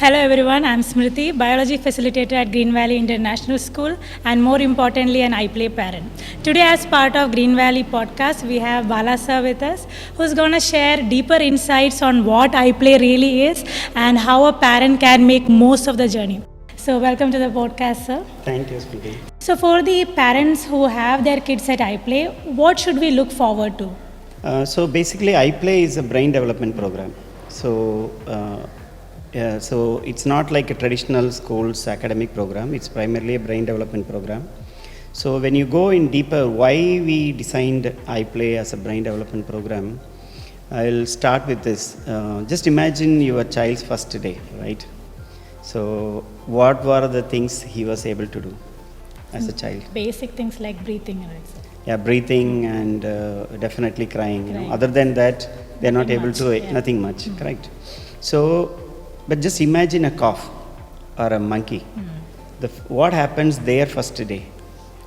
Hello everyone, I'm Smirithi, biology facilitator at Greenvalley International School and more importantly an iPlay parent. Today as part of Greenvalley podcast, we have Bala sir with us who's going to share deeper insights on what iPlay really is and how a parent can make most of the journey. So welcome to the podcast, sir. Thank you, Smirithi. So for the parents who have their kids at iPlay, what should we look forward to? So basically, iPlay is a brain development program. So it's not like a traditional school's academic program. It's primarily a brain development program. So when you go in deeper, why we designed iPlay as a brain development program, I'll start with this. Just imagine your child's first day, right? So what were the things he was able to do as a child? Basic things like breathing, right, sir? Yeah, breathing and definitely crying. Other than that, they're not able to, nothing much, correct? So, but just imagine a cough or a monkey. What happens their first day?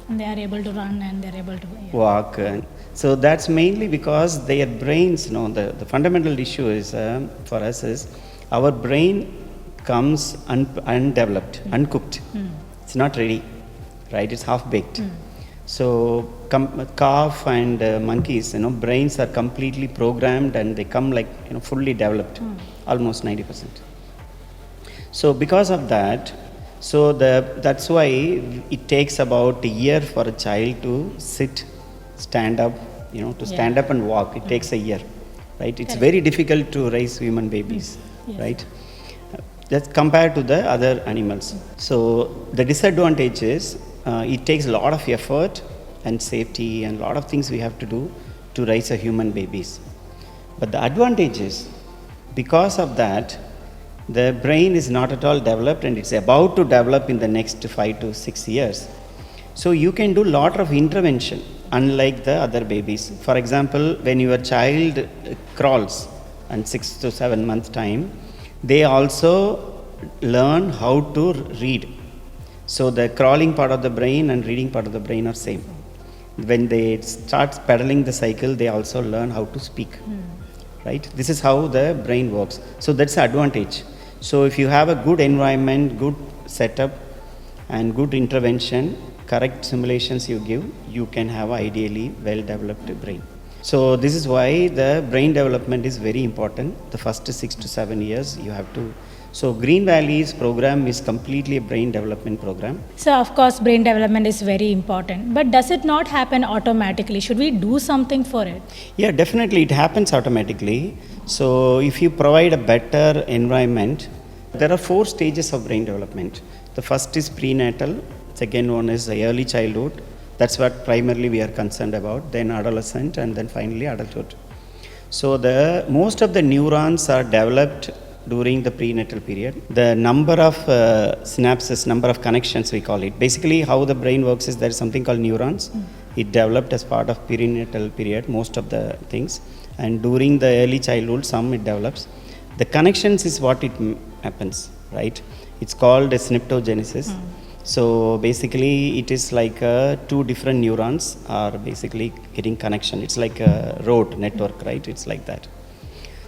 And they are able to run and they're able to walk. So that's mainly because their brains, the fundamental issue is for us is our brain comes undeveloped, uncooked. It's not ready, right? It's half-baked. So calf and monkeys, brains are completely programmed and they come like fully developed, almost 90%. So because of that, that's why it takes about a year for a child to sit, stand up, stand up and walk. It takes a year, right? It's very difficult to raise human babies, right? That's compared to the other animals. So the disadvantage is it takes a lot of effort and safety and a lot of things we have to do to raise a human babies. But the advantage is because of that, the brain is not at all developed and it's about to develop in the next 5 to 6 years. So you can do a lot of intervention unlike the other babies. For example, when your child crawls in 6 to 7 months time, they also learn how to read. So the crawling part of the brain and reading part of the brain are same. When they start pedaling the cycle, they also learn how to speak, right? This is how the brain works. So that's the advantage. So if you have a good environment, good setup and good intervention, correct simulations you give, you can have ideally well-developed brain. So this is why the brain development is very important. The first 6 to 7 years you have to. So Greenvalley's program is completely a brain development program. So of course brain development is very important, but does it not happen automatically? Should we do something for it? Yeah, definitely it happens automatically. So if you provide a better environment, there are 4 stages of brain development. The first is prenatal, second one is the early childhood. That's what primarily we are concerned about, then adolescent and then finally adulthood. So most of the neurons are developed during the prenatal period. The number of synapses, number of connections we call it. Basically how the brain works is there is something called neurons. It developed as part of perinatal period, most of the things. And during the early childhood, some it develops. The connections is what it happens, right? It's called a synaptogenesis. So basically it is like 2 different neurons are basically getting connection. It's like a road network, right? It's like that.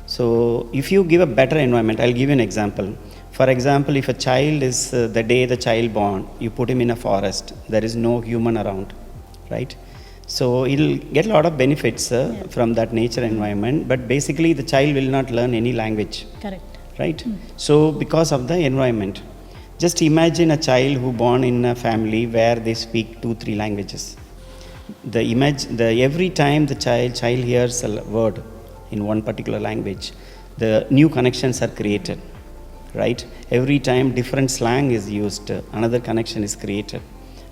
So if you give a better environment, I'll give you an example. For example, if a child is the day the child born, you put him in a forest, there is no human around, right? So he'll get a lot of benefits from that nature environment, but basically the child will not learn any language. Correct. Right? So because of the environment. Just imagine a child who born in a family where they speak 2-3 languages. Every time the child hears a word in one particular language, the new connections are created, right? Every time different slang is used, another connection is created.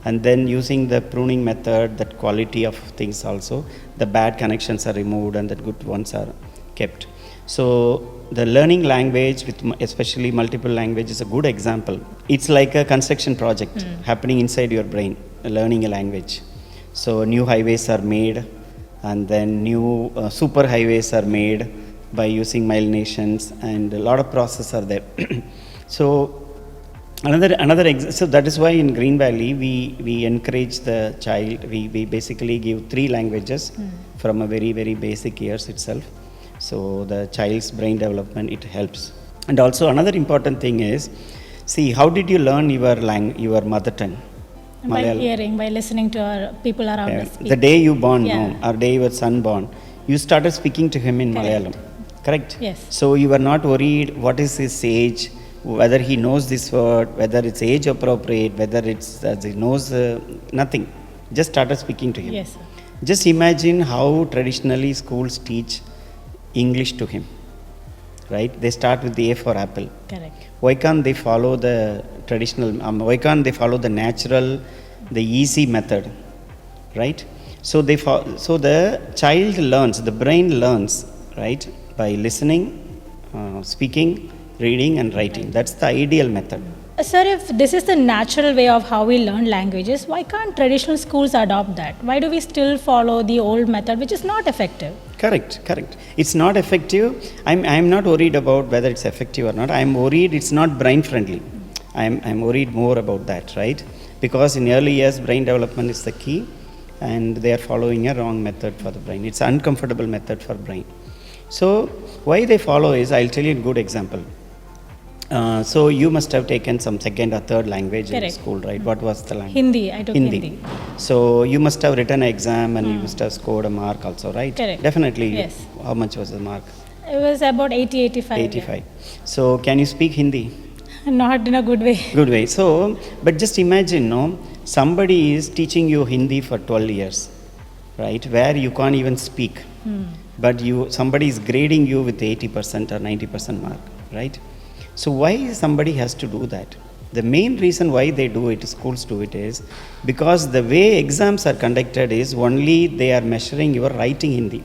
And then using the pruning method, that quality of things also, the bad connections are removed and the good ones are kept. So the learning language with especially multiple language is a good example. It's like a construction project happening inside your brain, learning a language. So new highways are made and then new super highways are made by using myelinations and a lot of processes are there. So so that is why in Greenvalley we encourage the child, we basically give 3 languages from a very, very basic years itself. So the child's brain development, it helps. And also another important thing is, see, how did you learn your mother tongue? By hearing, by listening to our people around us speak. The day you born, Yeah. no, or day your son born, you started speaking to him in Correct. Malayalam. Correct? Yes. So you are not worried what is his age, whether he knows this word, whether it's age appropriate, whether it's he knows nothing. Just started speaking to him. Yes, sir. Just imagine how traditionally schools teach English to him. Right? They start with the A for apple. Correct. Why can't they follow the traditional, why can't they follow the natural, the easy method, right? So so the child learns, the brain learns, right, by listening, speaking, reading and writing. That's the ideal method. Sir, if this is the natural way of how we learn languages, why can't traditional schools adopt that? Why do we still follow the old method, which is not effective? Correct. It's not effective. I'm not worried about whether it's effective or not. I'm worried it's not brain friendly. I'm worried more about that, right? Because in early years, brain development is the key, and they are following a wrong method for the brain. It's an uncomfortable method for brain. So why they follow is, I'll tell you a good example. So you must have taken some second or third language Correct. in school, right? What was the language? Hindi, I took Hindi. So you must have written an exam and you must have scored a mark also, right? Correct. Definitely. Yes. How much was the mark? It was about 80, 85. 85. So can you speak Hindi? Yeah. Not in a good way. Good way. So, but just imagine, no, somebody is teaching you Hindi for 12 years, right? Where you can't even speak, but somebody is grading you with 80% or 90% mark, right? So why somebody has to do that? The main reason why they do it, schools do it, is because the way exams are conducted is only they are measuring your writing Hindi,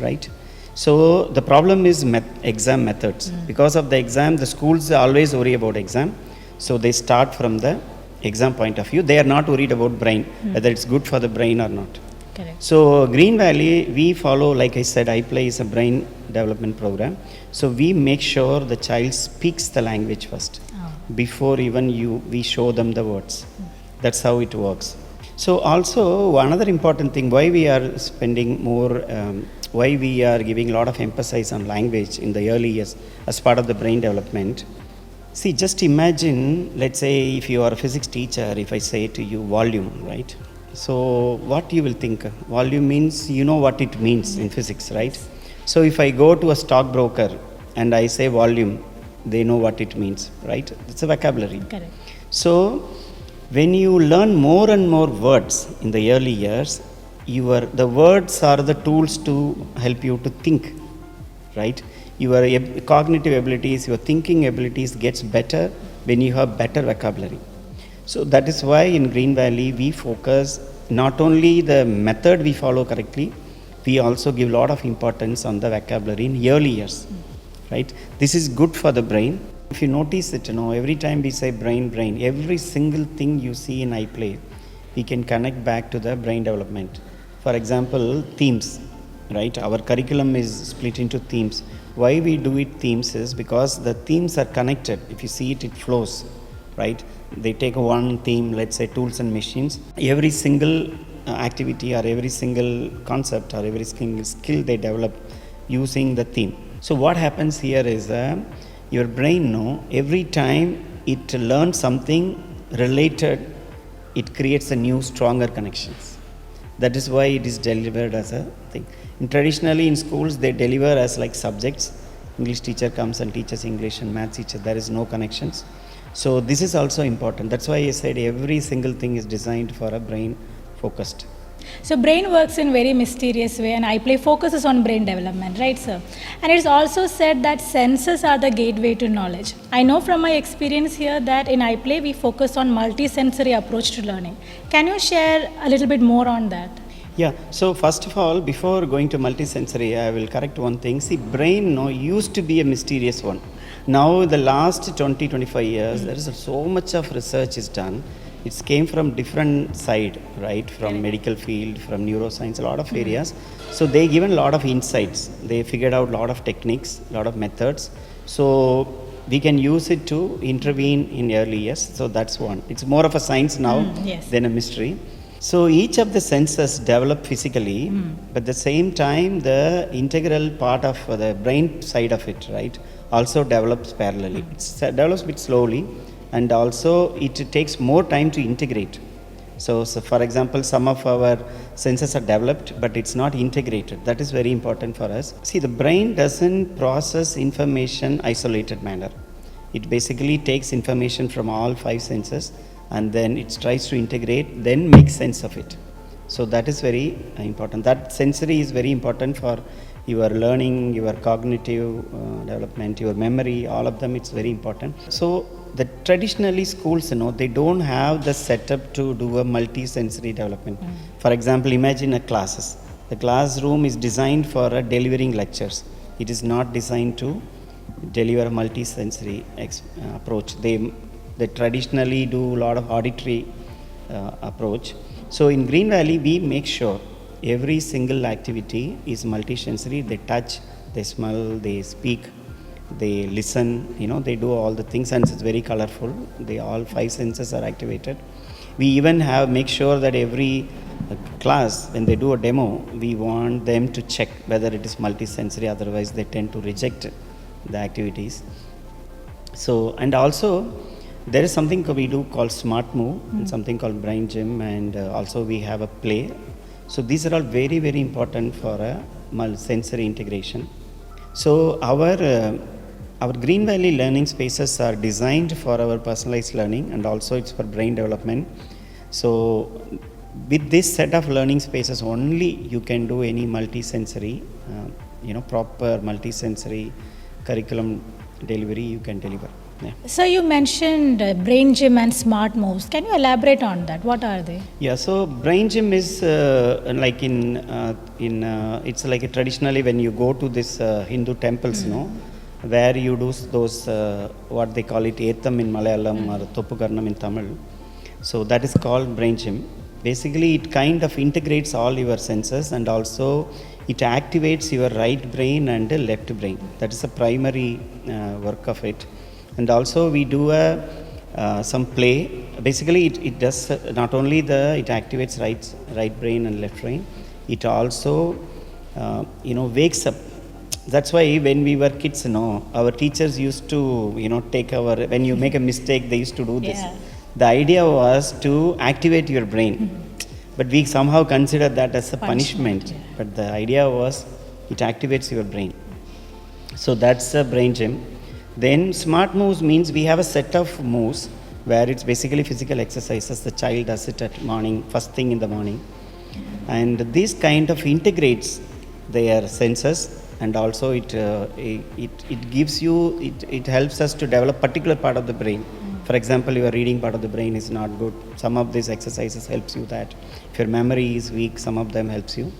right? So the problem is exam methods. Because of the exam, the schools always worry about exam. So they start from the exam point of view. They are not worried about brain, whether it's good for the brain or not. Correct. So Greenvalley, we follow, like I said, iPlay is a brain development program. So we make sure the child speaks the language first, before even we show them the words. That's how it works. So also another important thing, why we are spending more, why we are giving a lot of emphasis on language in the early years as part of the brain development. See, just imagine, let's say if you are a physics teacher, if I say to you volume, right? So what you will think? Volume means, you know what it means in physics, right? So if I go to a stockbroker and I say volume, they know what it means, right? It's a vocabulary. Correct. So when you learn more and more words in the early years, the words are the tools to help you to think, right? Your cognitive abilities, your thinking abilities gets better when you have better vocabulary. So that is why in Greenvalley we focus not only the method we follow correctly, we also give a lot of importance on the vocabulary in early years, right? This is good for the brain. If you notice it, every time we say brain, every single thing you see in iPlay, we can connect back to the brain development. For example, themes, right? Our curriculum is split into themes. Why we do it themes is because the themes are connected. If you see it, it flows, right? They take one theme, let's say tools and machines. Every single activity or every single concept or every single skill they develop using the theme. So what happens here is your brain, every time it learns something related, it creates a new, stronger connections. That is why it is delivered as a thing. And traditionally in schools, they deliver as like subjects. English teacher comes and teaches English and maths teacher, there is no connections. So this is also important. That's why I said every single thing is designed for a brain focused. So brain works in very mysterious way, and iPlay focuses on brain development, right, sir? And it's also said that senses are the gateway to knowledge. I know from my experience here that in iPlay we focus on multi-sensory approach to learning. Can you share a little bit more on that? Yeah, so first of all, before going to multi-sensory, I will correct one thing. See, brain used to be a mysterious one. Now, the last 20-25 years, there is so much of research is done. It came from different side, right? From medical field, from neuroscience, a lot of areas. So they given a lot of insights. They figured out a lot of techniques, a lot of methods. So we can use it to intervene in early years. So that's one. It's more of a science now Yes. than a mystery. So each of the senses develop physically, but at the same time, the integral part of the brain side of it, right, also develops parallelly. It develops a bit slowly, and also it takes more time to integrate. So for example, some of our senses are developed, but it's not integrated. That is very important for us. See, the brain doesn't process information isolated manner. It basically takes information from all five senses and then it tries to integrate, then make sense of it. So that is very important. That sensory is very important for your learning, your cognitive development, your memory, all of them, it's very important. So the traditionally schools, they don't have the setup to do a multi-sensory development. For example, imagine a classes. The classroom is designed for delivering lectures. It is not designed to deliver a multi-sensory approach. They traditionally do a lot of auditory approach. So in Greenvalley, we make sure every single activity is multi-sensory. They touch, they smell, they speak, they listen, they do all the things, and it's very colorful. All five senses are activated. We even make sure that every class, when they do a demo, we want them to check whether it is multi-sensory, otherwise they tend to reject the activities. So, and also there is something we do called Smart Move, and something called Brain Gym, and also we have a play. So these are all very, very important for a sensory integration. So our Greenvalley learning spaces are designed for our personalized learning, and also it's for brain development. So with this set of learning spaces only, you can do any multi-sensory, proper multi-sensory curriculum delivery you can deliver. Yeah. So you mentioned brain gym and smart moves. Can you elaborate on that? What are they? Yeah, so brain gym is like it's like traditionally when you go to this Hindu temples, where you do those what they call it Etham in Malayalam or Toppukarnam in Tamil. So that is called brain gym. Basically, it kind of integrates all your senses, and also it activates your right brain and left brain. That is the primary work of it. And also we do some play. Basically, it does not only it activates right brain and left brain. It also wakes up. That's why when we were kids, our teachers used to take when you make a mistake, they used to do this. Yeah. The idea was to activate your brain, but we somehow consider that as a punishment. Yeah. But the idea was it activates your brain. So that's a brain gym. Then smart moves means we have a set of moves where it's basically physical exercises. The child does it at morning, first thing in the morning, and this kind of integrates their senses, and also it gives you it helps us to develop particular part of the brain. For example, your reading part of the brain is not good. Some of these exercises helps you that. If your memory is weak, some of them helps you.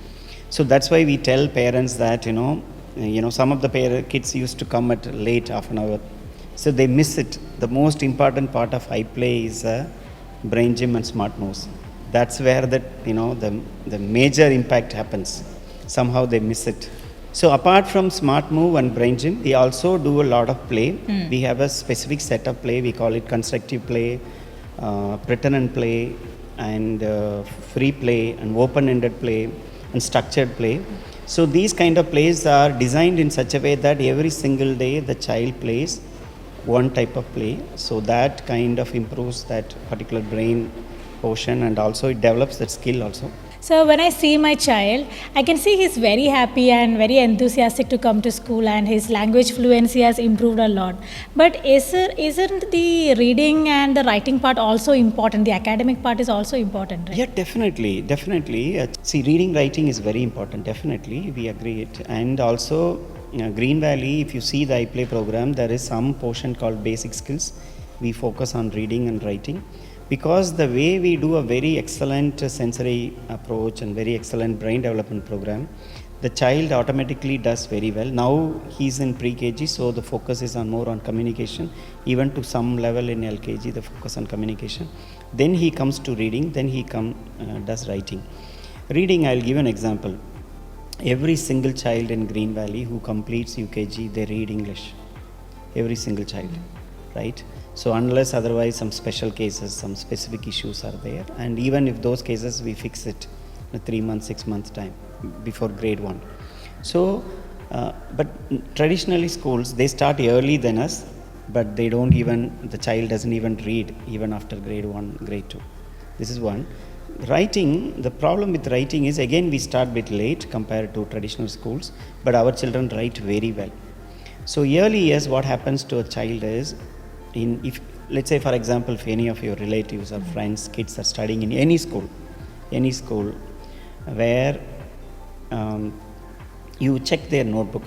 So that's why we tell parents that some of the kids used to come at late, half an hour, so they miss it. The most important part of iPlay is brain gym and smart moves. That's where the major impact happens. Somehow they miss it. So apart from smart move and brain gym, we also do a lot of play. We have a specific set of play. We call it constructive play, pretend play, and free play, and open-ended play, and structured play. So these kind of plays are designed in such a way that every single day the child plays one type of play. So that kind of improves that particular brain portion, and also it develops that skill also. So when I see my child, I can see he's very happy and very enthusiastic to come to school, and his language fluency has improved a lot. But isn't the reading and the writing part also important? The academic part is also important, right? Yeah, definitely. See, reading, writing is very important. Definitely, we agree it. And also, Greenvalley, if you see the iPlay program, there is some portion called basic skills. We focus on reading and writing, because the way we do a very excellent sensory approach and very excellent brain development program, the child automatically does very well. Now he's in pre-KG, so the focus is more on communication. Even to some level in LKG, the focus on communication. Then he comes to reading, then he does writing. Reading, I'll give an example. Every single child in Greenvalley who completes UKG, they read English. Every single child, right? So unless otherwise some special cases, some specific issues are there, and even if those cases we fix it in 3 months, 6 months time before grade 1. So, but traditionally schools, they start early than us, but they don't even, the child doesn't even read even after grade 1, grade 2. This is one. Writing, the problem with writing is again we start a bit late compared to traditional schools, but our children write very well. So early years, what happens to a child is, if let's say for example, if any of your relatives or friends, kids are studying in any school where you check their notebook,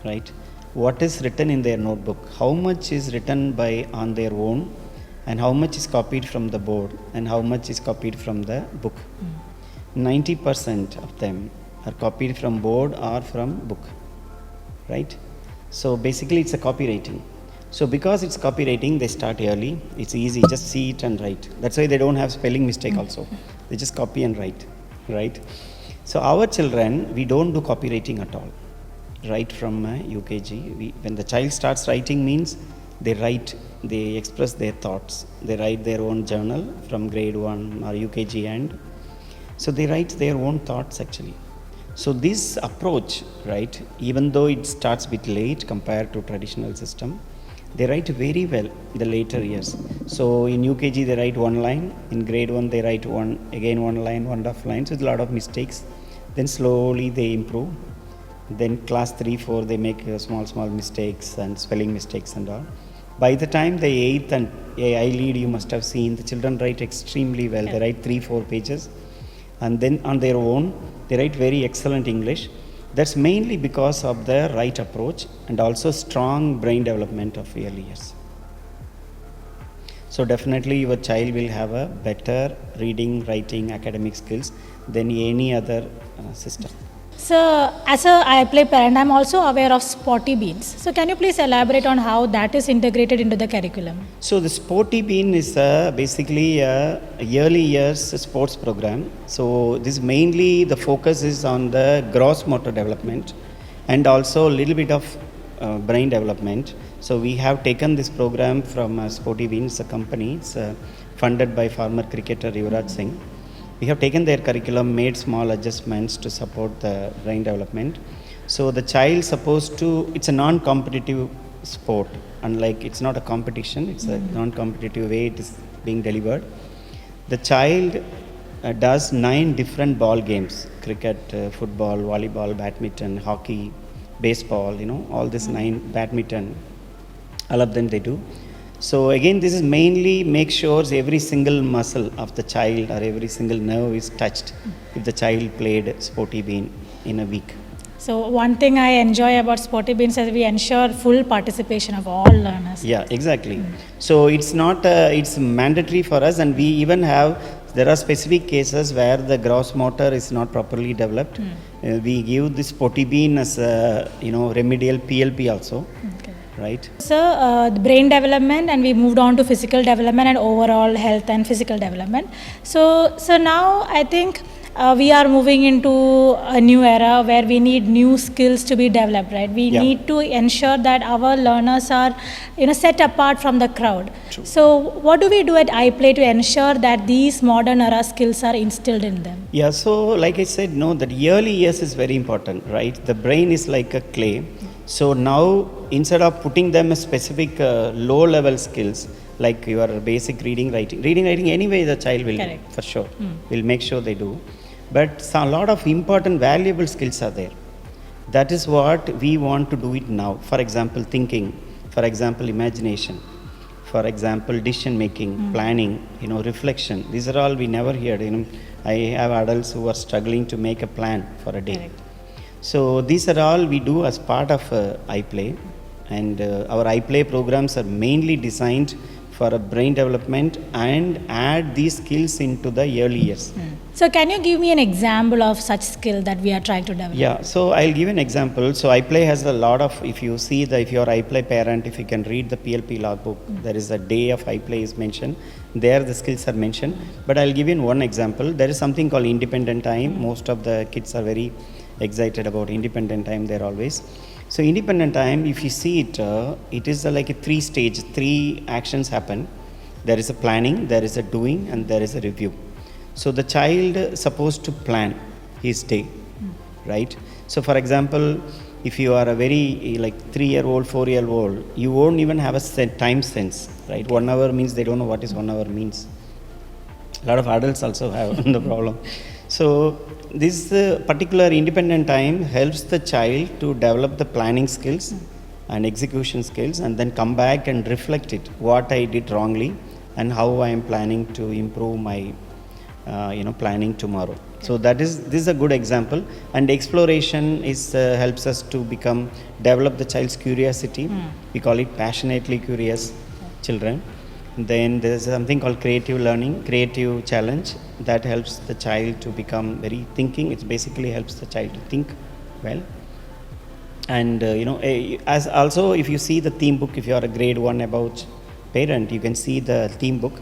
right? What is written in their notebook? How much is written on their own, and how much is copied from the board, and how much is copied from the book? 90% of them are copied from board or from book, right? So basically it's a copywriting. So because it's copywriting, they start early. It's easy, just see it and write. That's why they don't have spelling mistake also. They just copy and write, right? So our children, we don't do copywriting at all, right from UKG. When the child starts writing means they write, they express their thoughts. They write their own journal from grade 1 or UKG end. So they write their own thoughts actually. So this approach, right, even though it starts a bit late compared to traditional system, they write very well in the later years. So in UKG they write one line, in grade 1 they write one line, 1.5 lines with a lot of mistakes. Then slowly they improve. Then class 3, 4 they make small mistakes and spelling mistakes and all. By the time they 8th and I lead, you must have seen the children write extremely well. They write 3-4 pages, and then on their own they write very excellent English. That's mainly because of the right approach and also strong brain development of early years. So definitely your child will have a better reading, writing, academic skills than any other system. So, as a iPlay parent, I'm also aware of SportyBeans. So, can you please elaborate on how that is integrated into the curriculum? So, the SportyBean is basically a early years sports program. So, this mainly the focus is on the gross motor development and also a little bit of brain development. So, we have taken this program from SportyBean, it's a company. It's funded by former cricketer Yuvraj Singh. We have taken their curriculum, made small adjustments to support the brain development. So the child it's a non-competitive sport, unlike it's not a competition, it's a non-competitive way it is being delivered. The child does 9 different ball games, cricket, football, volleyball, badminton, hockey, baseball, all this 9, badminton, all of them they do. So again, this is mainly make sure every single muscle of the child or every single nerve is touched if the child played SportyBean in a week. So one thing I enjoy about SportyBeans is we ensure full participation of all learners. Yeah, exactly. So it's not, it's mandatory for us, and we even there are specific cases where the gross motor is not properly developed. We give this SportyBean as a, remedial PLP also. Okay. Right. So the brain development, and we moved on to physical development and overall health and physical development. So now I think we are moving into a new era where we need new skills to be developed, right? We need to ensure that our learners are, set apart from the crowd. True. So what do we do at iPlay to ensure that these modern era skills are instilled in them? Yeah, so like I said, that early years is very important, right? The brain is like a clay. So now, instead of putting them a specific low-level skills, like your basic reading, writing anyway the child will do, for sure. We'll make sure they do. But a lot of important, valuable skills are there. That is what we want to do it now. For example, thinking. For example, imagination. For example, decision making, planning, reflection. These are all we never heard. I have adults who are struggling to make a plan for a day. Correct. So these are all we do as part of iPlay, and our iPlay programs are mainly designed for a brain development and add these skills into the early years. So can you give me an example of such skill that we are trying to develop? Yeah, so I'll give an example. So iPlay has a lot of, if you see if you're iPlay parent, if you can read the PLP logbook, there is a day of iPlay is mentioned. There the skills are mentioned. But I'll give you one example. There is something called independent time. Most of the kids are very excited about independent time there always. So independent time, if you see it, it is like a three stage, three actions happen. There is a planning, there is a doing, and there is a review. So the child is supposed to plan his day, right? So for example, if you are a very like 3-year-old, 4-year-old, you won't even have a time sense, right? 1 hour means they don't know what is 1 hour means. A lot of adults also have the problem. So this particular independent time helps the child to develop the planning skills and execution skills, and then come back and reflect it, what I did wrongly and how I am planning to improve my planning tomorrow. So this is a good example. And exploration is helps us to develop the child's curiosity. We call it passionately curious children. Then there is something called creative learning, creative challenge, that helps the child to become very thinking. It basically helps the child to think well. And as also, if you see the theme book, if you are a grade 1 about parent, you can see the theme book.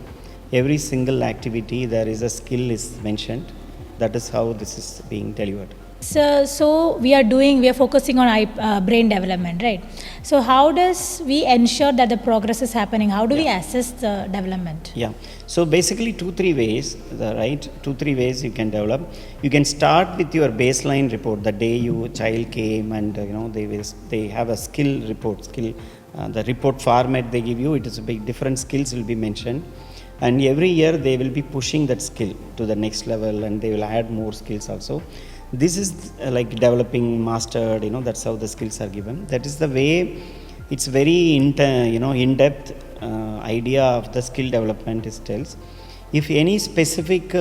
Every single activity there is a skill is mentioned. That is how this is being delivered. So we are focusing on brain development, right? So how does we ensure that the progress is happening? How do we assess the development? Yeah. So basically 2-3 ways, right? 2-3 ways you can develop. You can start with your baseline report, the day your child came, and they have a skill report. The report format they give you, it is a big different skills will be mentioned. And every year they will be pushing that skill to the next level, and they will add more skills also. This is like developing mastered, that's how the skills are given. That is the way. It's very in-depth idea of the skill development it tells. If any specific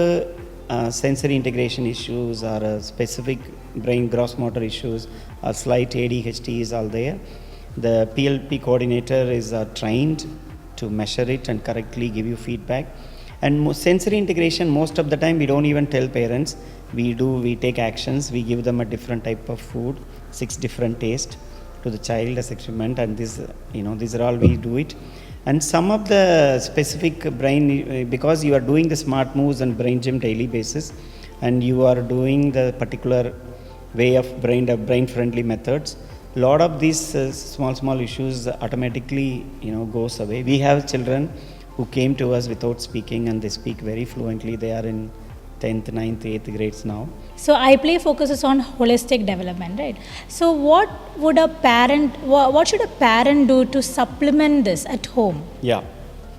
sensory integration issues or specific brain gross motor issues or slight ADHD is all there, the PLP coordinator is trained to measure it and correctly give you feedback. And sensory integration, most of the time we don't even tell parents. We take actions. We give them a different type of food, 6 different tastes to the child as experiment, and these are all we do it. And some of the specific brain, because you are doing the smart moves and brain gym daily basis, and you are doing the particular way of brain friendly methods, a lot of these small issues automatically goes away. We have children who came to us without speaking, and they speak very fluently. They are in 10th, 9th, 8th grades now. So iPlay focuses on holistic development, right? So what should a parent do to supplement this at home? Yeah,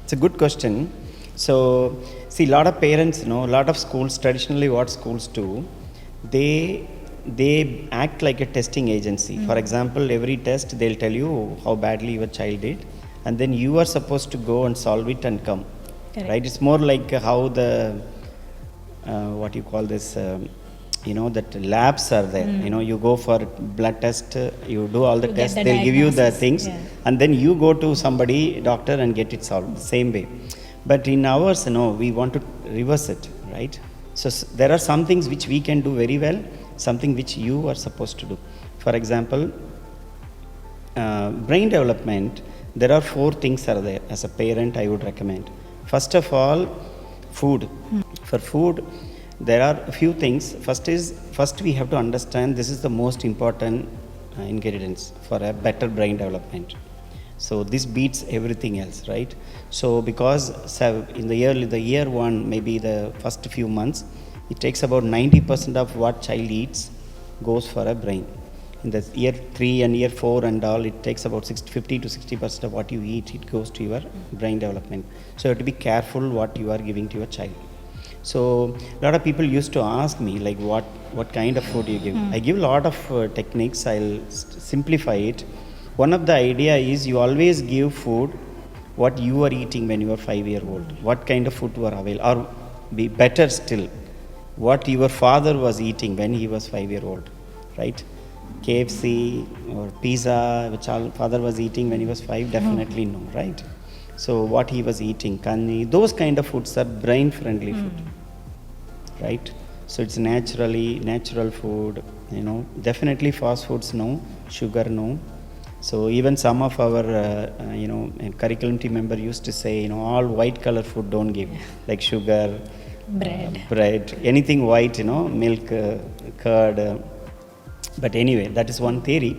it's a good question. So see, a lot of parents, a lot of schools, traditionally what schools do, they act like a testing agency. For example, every test they'll tell you how badly your child did, and then you are supposed to go and solve it and come. Correct. Right? It's more like how the what you call this, that labs are there. You go for blood test, you do all the tests, they'll give you the things, and then you go to somebody, doctor, and get it solved the same way. But in ours, we want to reverse it, right? So there are some things which we can do very well, something which you are supposed to do. For example, brain development, there are 4 things are there. As a parent, I would recommend. First of all, food. For food, there are a few things. First we have to understand this is the most important ingredients for a better brain development. So this beats everything else, right? So because in the year 1, maybe the first few months, it takes about 90% of what child eats goes for a brain. In the year 3 and year 4 and all, it takes about 50 to 60% of what you eat, it goes to your brain development. So you have to be careful what you are giving to your child. So a lot of people used to ask me like what kind of food you give. I give a lot of techniques. I'll simplify it. One of the idea is you always give food what you are eating when you are 5-year-old. What kind of food you are available, or be better still, what your father was eating when he was 5-year-old, right? KFC or pizza, which our father was eating when he was 5, definitely no, right? So what he was eating, kanni, those kind of foods are brain friendly food, right? So it's natural food, definitely fast foods no, sugar no. So even some of our curriculum team member used to say, all white color food don't give, like sugar, bread, anything white, milk, curd. But anyway, that is one theory.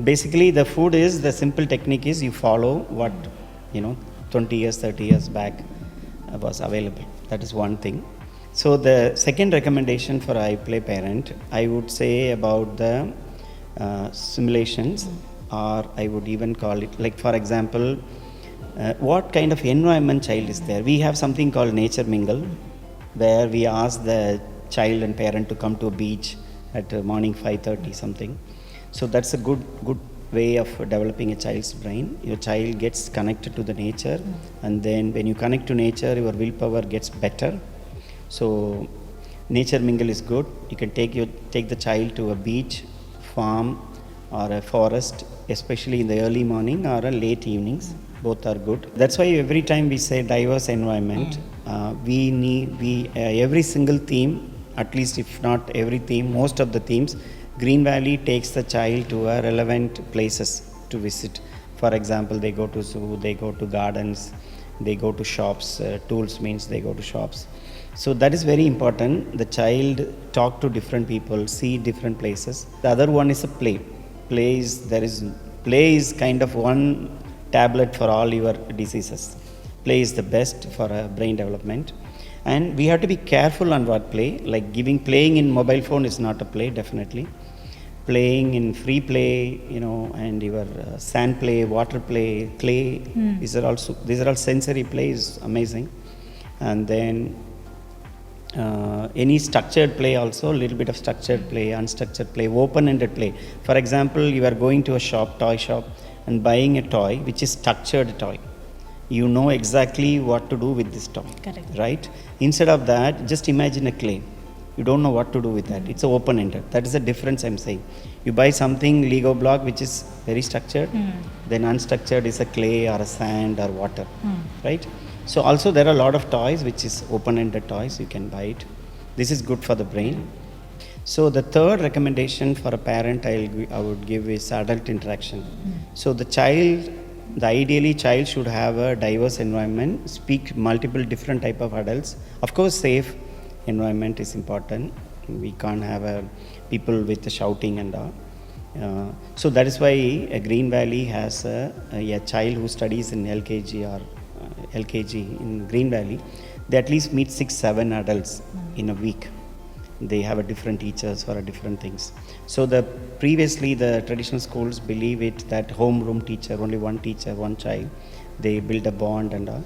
Basically, the food is, the simple technique is you follow what, 20 years, 30 years back was available. That is one thing. So the second recommendation for iPlay parent, I would say about the simulations, or I would even call it, like for example, what kind of environment child is there. We have something called nature mingle, where we ask the child and parent to come to a beach at morning 5:30 something. So that's a good way of developing a child's brain. Your child gets connected to the nature, and then when you connect to nature, your willpower gets better. So nature mingle is good. You can take the child to a beach, farm, or a forest, especially in the early morning or a late evenings. Both are good. That's why every time we say diverse environment, every single theme, at least if not every theme, most of the themes, Greenvalley takes the child to a relevant places to visit. For example, they go to zoo, they go to gardens, they go to shops. Tools means they go to shops. So that is very important. The child talk to different people, see different places. The other one is a play. Play is kind of one tablet for all your diseases. Play is the best for brain development. And we have to be careful on what play, like playing in mobile phone is not a play, definitely. Playing in free play, and your sand play, water play, clay, these are all sensory play, is amazing. And then any structured play also, a little bit of structured play, unstructured play, open-ended play. For example, you are going to a toy shop, and buying a toy which is structured toy. You know exactly what to do with this toy. Correct. Right? Instead of that, just imagine a clay. You don't know what to do with that. It's open-ended. That is the difference I'm saying. You buy something, Lego block, which is very structured, then unstructured is a clay or a sand or water. Right? So also there are a lot of toys which is open-ended toys. You can buy it. This is good for the brain. So the third recommendation for a parent I would give is adult interaction. So ideally child should have a diverse environment, speak multiple different type of adults. Of course, safe environment is important. We can't have people with the shouting and all. So that is why Greenvalley has a child who studies in LKG in Greenvalley. They at least meet 6-7 adults in a week. They have a different teachers for different things. So previously the traditional schools believe it that homeroom teacher, only one teacher, one child, they build a bond and all.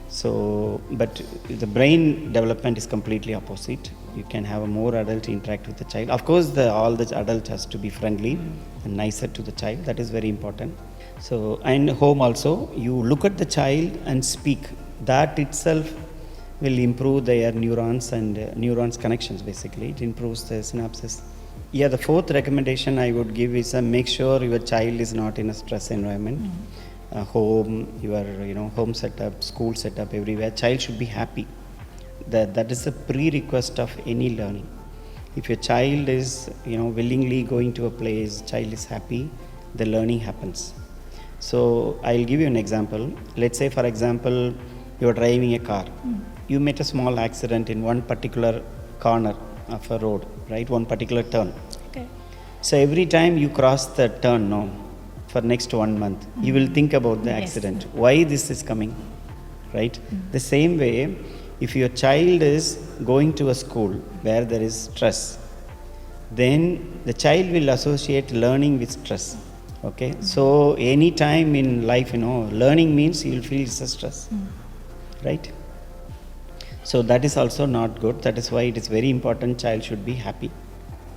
So, but the brain development is completely opposite. You can have a more adult interact with the child. Of course, all the adult has to be friendly and nicer to the child. That is very important. So, and home also, you look at the child and speak. That itself will improve their neurons and neurons connections, basically. It improves the synapses. Yeah, the fourth recommendation I would give is make sure your child is not in a stress environment. Home, your home setup, school setup, everywhere. Child should be happy. That is a prerequisite of any learning. If your child is willingly going to a place, child is happy, the learning happens. So I'll give you an example. Let's say, for example, you are driving a car. You met a small accident in one particular corner of a road, right? One particular turn. Okay. So every time you cross the turn, for next 1 month, you will think about the accident. Yes. Why this is coming, right? The same way, if your child is going to a school where there is stress, then the child will associate learning with stress. Okay, so any time in life, learning means you will feel stress, right? So that is also not good. That is why it is very important child should be happy.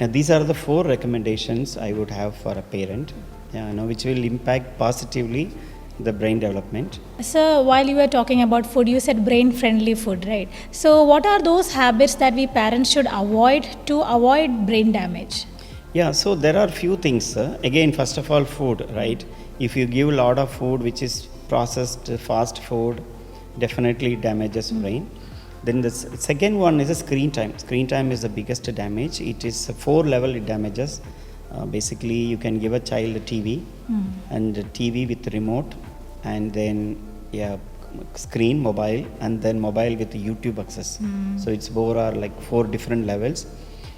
Now these are the 4 recommendations I would have for a parent, which will impact positively the brain development. So while you were talking about food, you said brain-friendly food, right? So what are those habits that we parents should avoid to avoid brain damage? Yeah, so there are few things. Again, first of all, food, right? If you give a lot of food which is processed fast food, definitely damages brain. Then the second one is a screen time. Screen time is the biggest damage. It is 4 level it damages. Basically, you can give a child a TV and a TV with remote, and then screen, mobile, and then mobile with YouTube access. So it's more are like 4 different levels.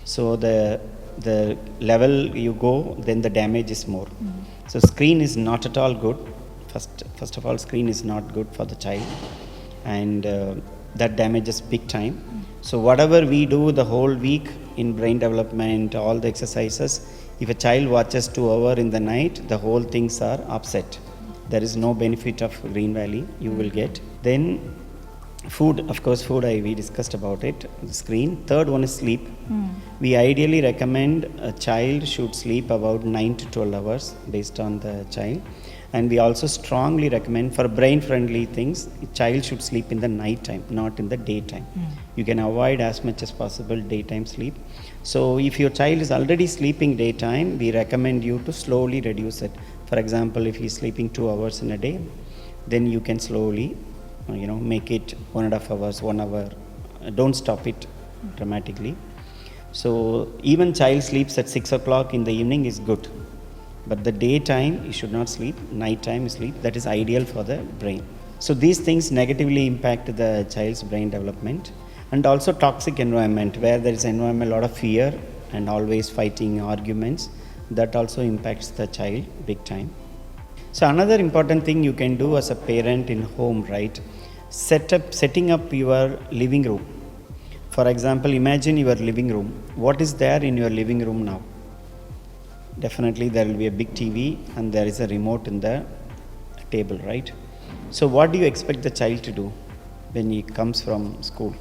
So the the level you go, then the damage is more. So screen is not at all good. First of all, screen is not good for the child, and that damages big time. So whatever we do the whole week in brain development, all the exercises, if a child watches 2 hours in the night, the whole things are upset. There is no benefit of Greenvalley you will get. Then food, of course, we discussed about it, the screen. Third one is sleep. We ideally recommend a child should sleep about 9 to 12 hours based on the child. And we also strongly recommend for brain friendly things, a child should sleep in the night time, not in the daytime. You can avoid as much as possible daytime sleep. So if your child is already sleeping daytime, we recommend you to slowly reduce it. For example, if he is sleeping 2 hours in a day, then you can slowly make it 1.5 hours, 1 hour. Don't stop it dramatically. So even child sleeps at 6 o'clock in the evening is good. But the daytime you should not sleep, nighttime sleep, that is ideal for the brain. So these things negatively impact the child's brain development. And also toxic environment, where there is environment, a lot of fear and always fighting, arguments, that also impacts the child big time. So another important thing you can do as a parent in home, right? Setting up your living room. For example, imagine your living room. What is there in your living room now? Definitely there will be a big TV and there is a remote in the table, right? So what do you expect the child to do when he comes from school?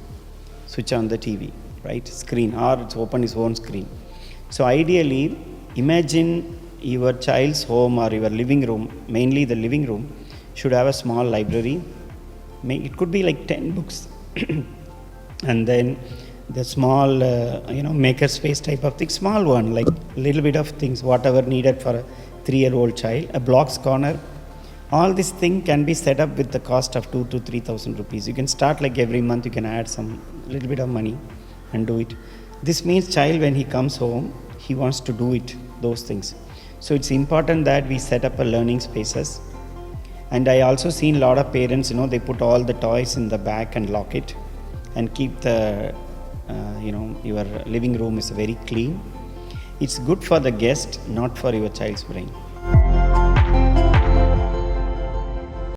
Switch on the TV, right? Screen, or it's open his own screen. So ideally, imagine your child's home or your living room, mainly the living room, should have a small library. It could be like 10 books. And then the small, maker space type of thing, small one, like a little bit of things, whatever needed for a 3-year-old child, a blocks corner. All this thing can be set up with the cost of 2,000 to 3,000 rupees. You can start like every month, you can add some little bit of money and do it. This means child, when he comes home, he wants to do it, those things. So it's important that we set up a learning spaces. And I also seen a lot of parents, they put all the toys in the back and lock it and keep the your living room is very clean. It's good for the guest, not for your child's brain.